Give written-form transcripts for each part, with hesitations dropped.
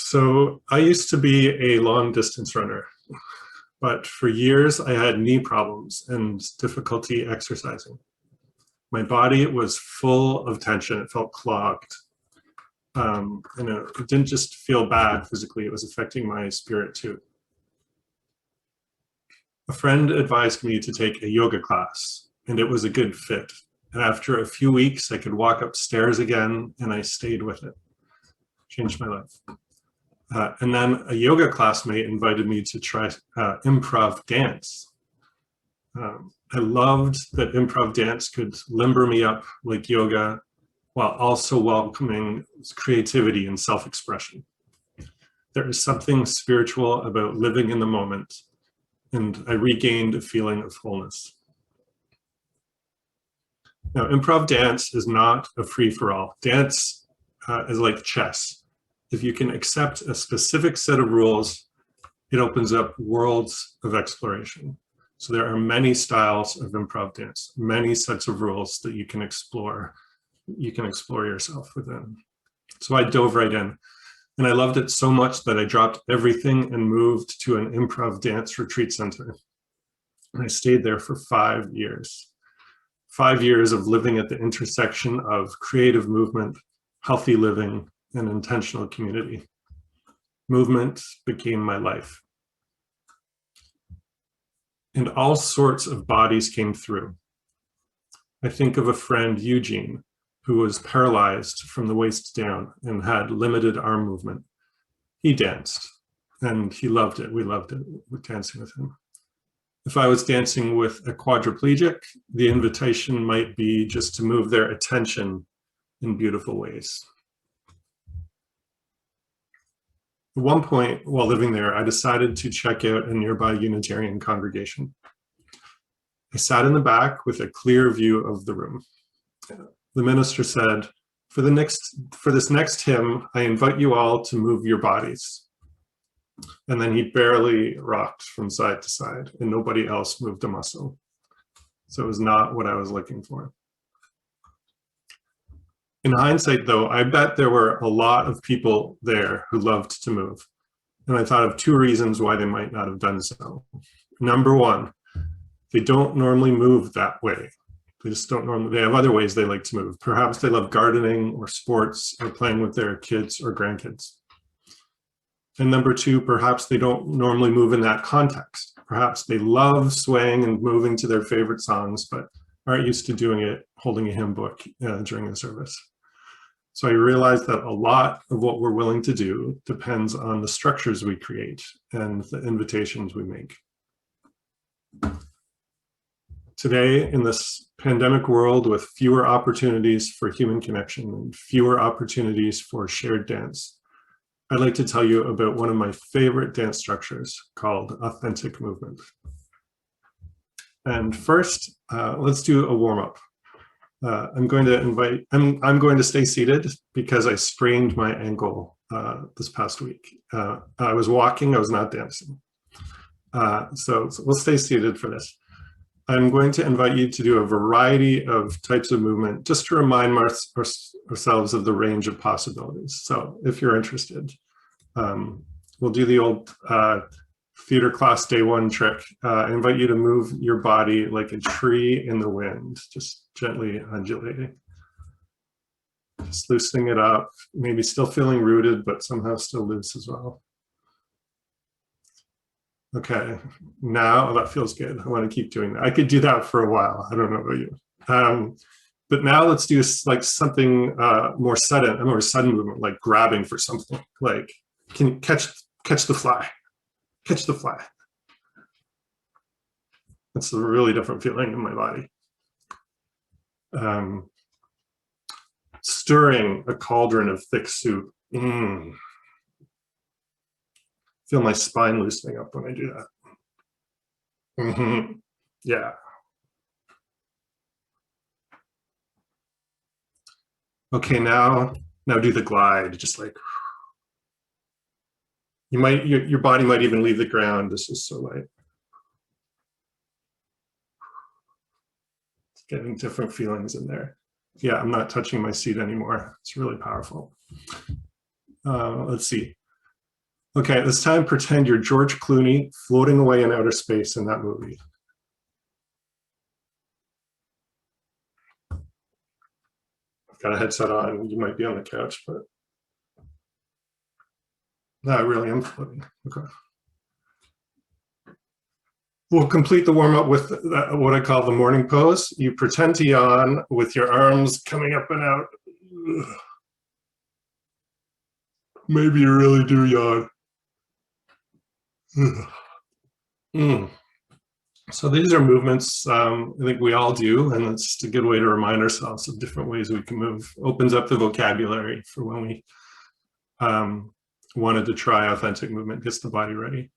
So I used to be a long distance runner, but for years I had knee problems and difficulty exercising. My body was full of tension. It felt clogged. It didn't just feel bad physically, it was affecting my spirit too. A friend advised me to take a yoga class, and it was a good fit. And after a few weeks, I could walk upstairs again, and I stayed with it. Changed my life. And then a yoga classmate invited me to try improv dance. I loved that improv dance could limber me up like yoga while also welcoming creativity and self-expression. There is something spiritual about living in the moment, and I regained a feeling of wholeness. Now, improv dance is not a free-for-all. Dance is like chess. If you can accept a specific set of rules, it opens up worlds of exploration. So there are many styles of improv dance, many sets of rules that you can explore. You can explore yourself within. So I dove right in, and I loved it so much that I dropped everything and moved to an improv dance retreat center. And I stayed there for 5 years. 5 years of living at the intersection of creative movement, healthy living, and intentional community. Movement became my life. And all sorts of bodies came through. I think of a friend, Eugene, who was paralyzed from the waist down and had limited arm movement. He danced, and he loved it. We loved it, dancing with him. If I was dancing with a quadriplegic, the invitation might be just to move their attention in beautiful ways. At one point while living there, I decided to check out a nearby Unitarian congregation. I sat in the back with a clear view of the room. The minister said, for this next hymn, I invite you all to move your bodies. And then he barely rocked from side to side, and nobody else moved a muscle. So it was not what I was looking for. In hindsight, though, I bet there were a lot of people there who loved to move. And I thought of 2 reasons why they might not have done so. Number one, they don't normally move that way. They just don't normally, they have other ways they like to move. Perhaps they love gardening or sports or playing with their kids or grandkids. And number 2, perhaps they don't normally move in that context. Perhaps they love swaying and moving to their favorite songs, but aren't used to doing it holding a hymn book during the service. So I realized that a lot of what we're willing to do depends on the structures we create and the invitations we make. Today, in this pandemic world with fewer opportunities for human connection and fewer opportunities for shared dance, I'd like to tell you about one of my favorite dance structures called authentic movement. And first, let's do a warm-up. I'm going to stay seated because I sprained my ankle this past week. I was walking, I was not dancing. So we'll stay seated for this. I'm going to invite you to do a variety of types of movement just to remind ourselves of the range of possibilities. So if you're interested, we'll do the old theater class day 1 trick. I invite you to move your body like a tree in the wind, just gently undulating. Just loosening it up, maybe still feeling rooted, but somehow still loose as well. Okay, now that feels good. I want to keep doing that. I could do that for a while. I don't know about you. But now let's do like something more sudden movement, like grabbing for something. Like, can you catch the fly? Catch the fly. That's a really different feeling in my body. Stirring a cauldron of thick soup. Feel my spine loosening up when I do that. Yeah. Okay, now do the glide, just like your body might even leave the ground. This is so light. It's getting different feelings in there. Yeah, I'm not touching my seat anymore. It's really powerful. Let's see. Okay, this time pretend you're George Clooney floating away in outer space in that movie. I've got a headset on. You might be on the couch, but no, I really am floating. Okay. We'll complete the warm-up with what I call the morning pose. You pretend to yawn with your arms coming up and out. Maybe you really do yawn. Mm. So these are movements I think we all do, and it's just a good way to remind ourselves of different ways we can move. Opens up the vocabulary for when we wanted to try authentic movement, gets the body ready.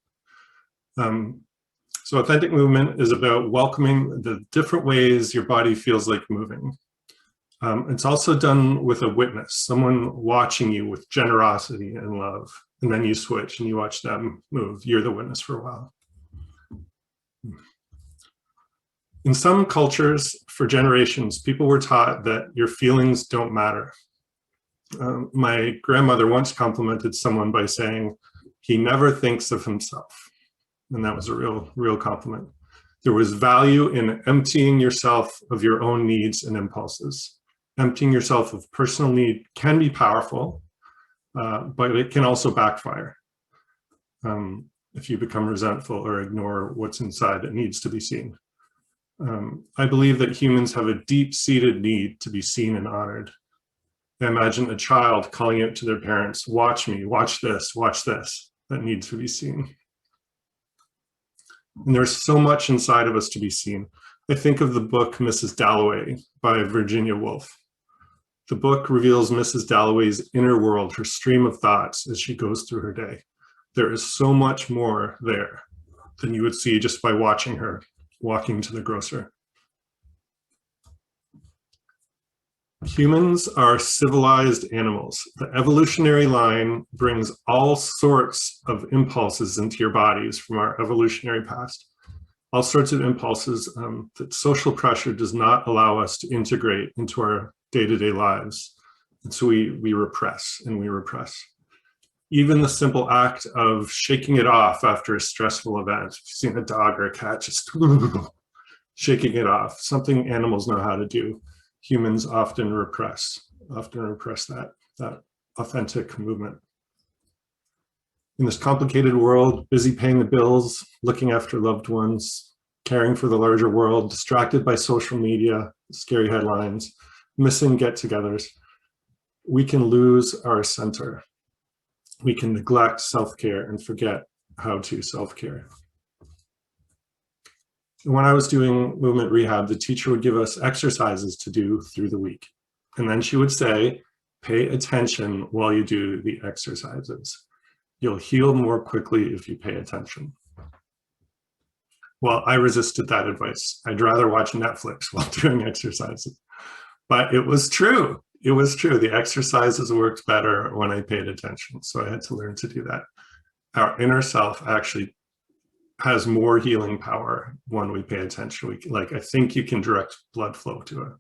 So authentic movement is about welcoming the different ways your body feels like moving. It's also done with a witness, someone watching you with generosity and love. And then you switch and you watch them move. You're the witness for a while. In some cultures, for generations, people were taught that your feelings don't matter. My grandmother once complimented someone by saying, he never thinks of himself. And that was a real compliment. There was value in emptying yourself of your own needs and impulses. Emptying yourself of personal need can be powerful, but it can also backfire if you become resentful or ignore what's inside that needs to be seen. I believe that humans have a deep-seated need to be seen and honored. I imagine a child calling out to their parents, watch me, watch this, that needs to be seen. And there's so much inside of us to be seen. I think of the book Mrs. Dalloway by Virginia Woolf. The book reveals Mrs. Dalloway's inner world, her stream of thoughts as she goes through her day. There is so much more there than you would see just by watching her walking to the grocer. Humans are civilized animals. The evolutionary line brings all sorts of impulses into your bodies from our evolutionary past. All sorts of impulses that social pressure does not allow us to integrate into our day-to-day lives. And so we repress and we repress. Even the simple act of shaking it off after a stressful event. If you've seen a dog or a cat just shaking it off, something animals know how to do. Humans often repress that authentic movement. In this complicated world, busy paying the bills, looking after loved ones, caring for the larger world, distracted by social media, scary headlines, missing get-togethers, we can lose our center. We can neglect self-care and forget how to self-care. When I was doing movement rehab, the teacher would give us exercises to do through the week. And then she would say, pay attention while you do the exercises. You'll heal more quickly if you pay attention. Well, I resisted that advice. I'd rather watch Netflix while doing exercises. But it was true. It was true. The exercises worked better when I paid attention. So I had to learn to do that. Our inner self actually has more healing power when we pay attention. I think you can direct blood flow to a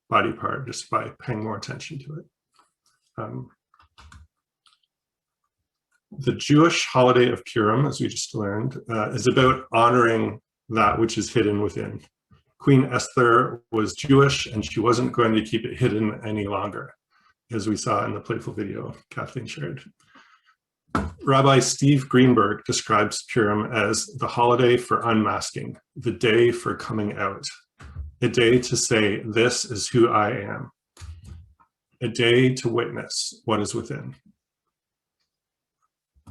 body part just by paying more attention to it. The Jewish holiday of Purim, as we just learned, is about honoring that which is hidden within. Queen Esther was Jewish, and she wasn't going to keep it hidden any longer, as we saw in the playful video Kathleen shared. Rabbi Steve Greenberg describes Purim as the holiday for unmasking, the day for coming out, a day to say, this is who I am, a day to witness what is within.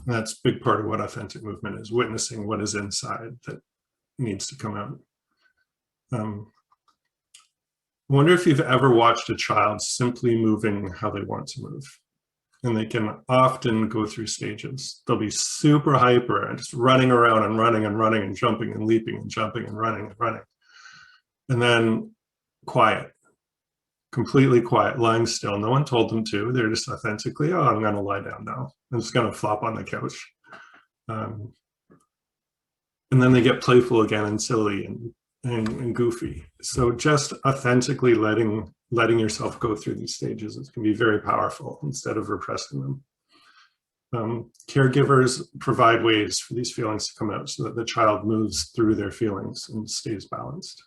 And that's a big part of what authentic movement is, witnessing what is inside that needs to come out. I wonder if you've ever watched a child simply moving how they want to move. And they can often go through stages. They'll be super hyper and just running around and running and running and jumping and leaping and jumping and running and running. And then quiet, completely quiet, lying still. No one told them to. They're just authentically, oh, I'm going to lie down now. I'm just going to flop on the couch. And then they get playful again and silly and goofy. So just authentically letting yourself go through these stages, it can be very powerful instead of repressing them. Caregivers provide ways for these feelings to come out so that the child moves through their feelings and stays balanced.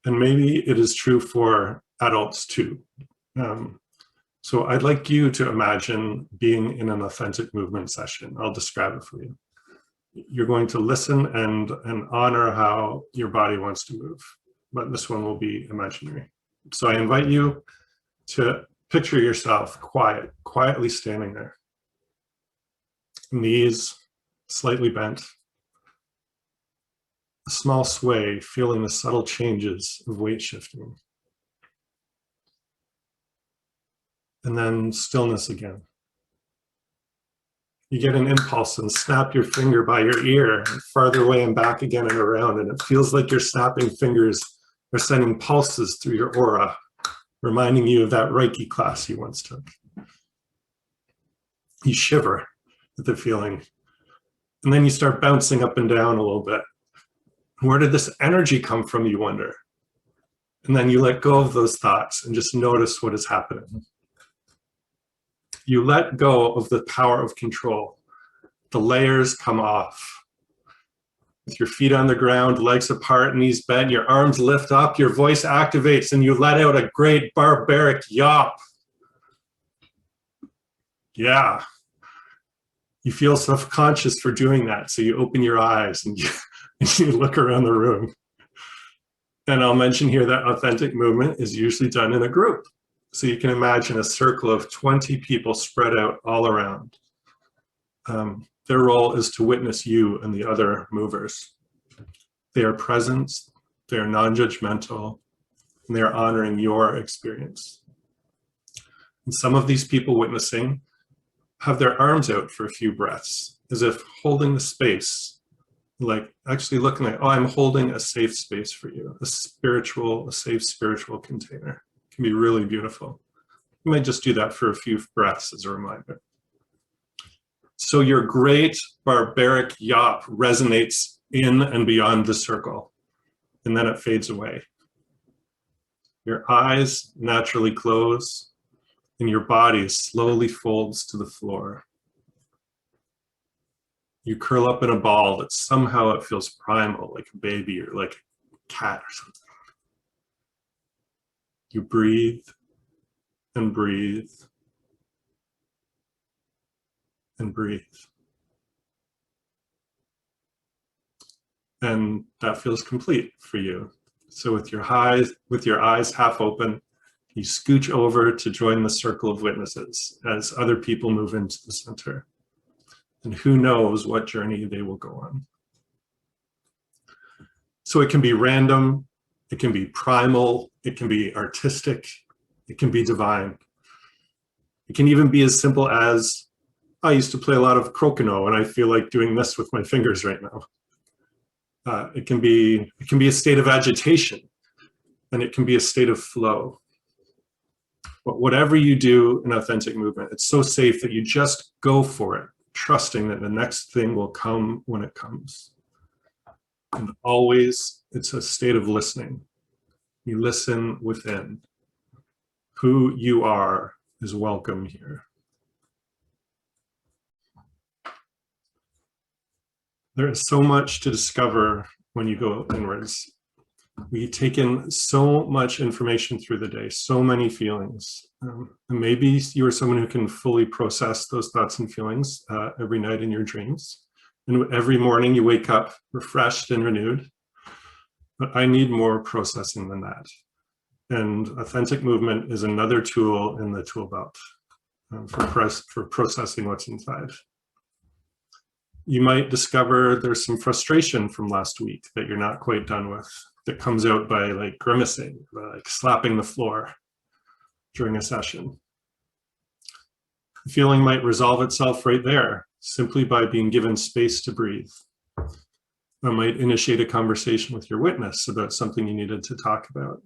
And maybe it is true for adults too. So I'd like you to imagine being in an authentic movement session. I'll describe it for you. You're going to listen and honor how your body wants to move, but this one will be imaginary. So I invite you to picture yourself quietly standing there. Knees slightly bent. A small sway, feeling the subtle changes of weight shifting. And then stillness again. You get an impulse and snap your finger by your ear, farther away and back again and around, and it feels like your snapping fingers are sending pulses through your aura, reminding you of that Reiki class you once took. You shiver at the feeling, and then you start bouncing up and down a little bit. Where did this energy come from, you wonder? And then you let go of those thoughts and just notice what is happening. You let go of the power of control. The layers come off. With your feet on the ground, legs apart, knees bent, your arms lift up, your voice activates, and you let out a great barbaric yawp. Yeah. You feel self-conscious for doing that, so you open your eyes and you look around the room. And I'll mention here that authentic movement is usually done in a group. So you can imagine a circle of 20 people spread out all around. Their role is to witness you and the other movers. They are present, they are non-judgmental, and they are honoring your experience. And some of these people witnessing have their arms out for a few breaths, as if holding the space, like actually looking like, oh, I'm holding a safe space for you, a safe spiritual container. It can be really beautiful. You might just do that for a few breaths as a reminder. So your great barbaric yawp resonates in and beyond the circle, and then it fades away. Your eyes naturally close, and your body slowly folds to the floor. You curl up in a ball that somehow it feels primal, like a baby or like a cat or something. You breathe and breathe and breathe. And that feels complete for you. So with your eyes half open, you scooch over to join the circle of witnesses as other people move into the center. And who knows what journey they will go on. So it can be random, it can be primal, it can be artistic, it can be divine. It can even be as simple as, I used to play a lot of crokinole and I feel like doing this with my fingers right now. It can be a state of agitation, and it can be a state of flow. But whatever you do in authentic movement, it's so safe that you just go for it, trusting that the next thing will come when it comes. And always, it's a state of listening. You listen within. Who you are is welcome here. There is so much to discover when you go inwards. We take in so much information through the day, so many feelings. And maybe you are someone who can fully process those thoughts and feelings every night in your dreams. And every morning you wake up refreshed and renewed. But I need more processing than that. And authentic movement is another tool in the tool belt for processing what's inside. You might discover there's some frustration from last week that you're not quite done with, that comes out by like grimacing, by like slapping the floor during a session. The feeling might resolve itself right there, simply by being given space to breathe. I might initiate a conversation with your witness about something you needed to talk about.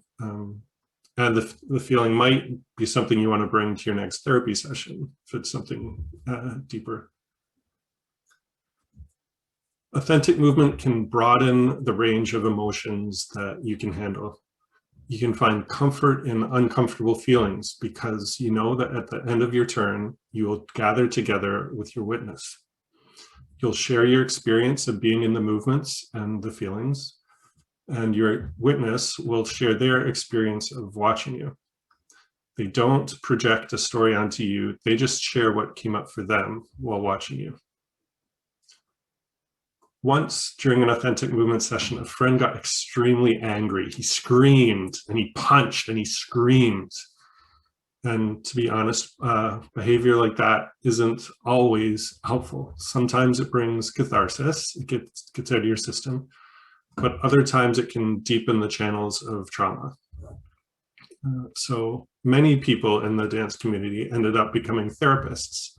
And the feeling might be something you want to bring to your next therapy session, if it's something deeper. Authentic movement can broaden the range of emotions that you can handle. You can find comfort in uncomfortable feelings because you know that at the end of your turn, you will gather together with your witness. You'll share your experience of being in the movements and the feelings, and your witness will share their experience of watching you. They don't project a story onto you, they just share what came up for them while watching you. Once during an authentic movement session, a friend got extremely angry. He screamed and he punched and he screamed. And to be honest, behavior like that isn't always helpful. Sometimes it brings catharsis, it gets out of your system, but other times it can deepen the channels of trauma. So many people in the dance community ended up becoming therapists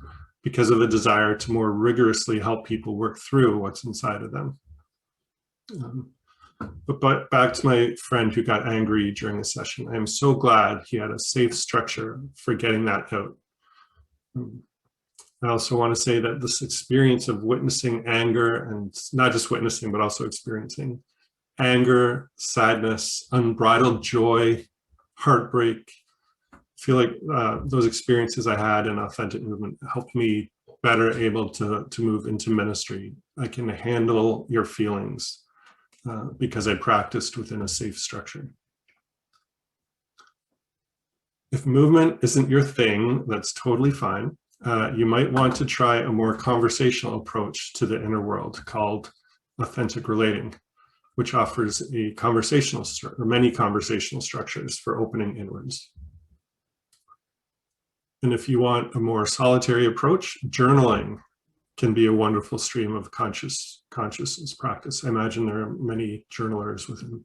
because of the desire to more rigorously help people work through what's inside of them. But back to my friend who got angry during a session, I am so glad he had a safe structure for getting that out. I also want to say that this experience of witnessing anger, and not just witnessing, but also experiencing anger, sadness, unbridled joy, heartbreak, I feel like those experiences I had in authentic movement helped me better able to move into ministry. I can handle your feelings because I practiced within a safe structure. If movement isn't your thing, that's totally fine. You might want to try a more conversational approach to the inner world called authentic relating, which offers a conversational or many conversational structures for opening inwards. And if you want a more solitary approach, journaling can be a wonderful stream of consciousness practice. I imagine there are many journalers within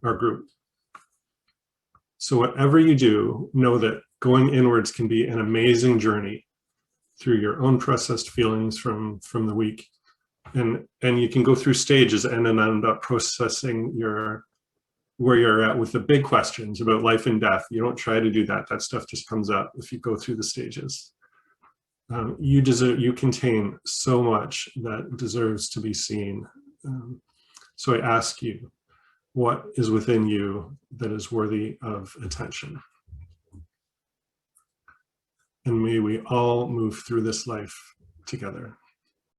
our group. So whatever you do, know that going inwards can be an amazing journey through your own processed feelings from the week. And you can go through stages and then end up processing where you're at with the big questions about life and death. You don't try to do that. That stuff just comes up if you go through the stages. You contain so much that deserves to be seen. So I ask you, what is within you that is worthy of attention? And may we all move through this life together.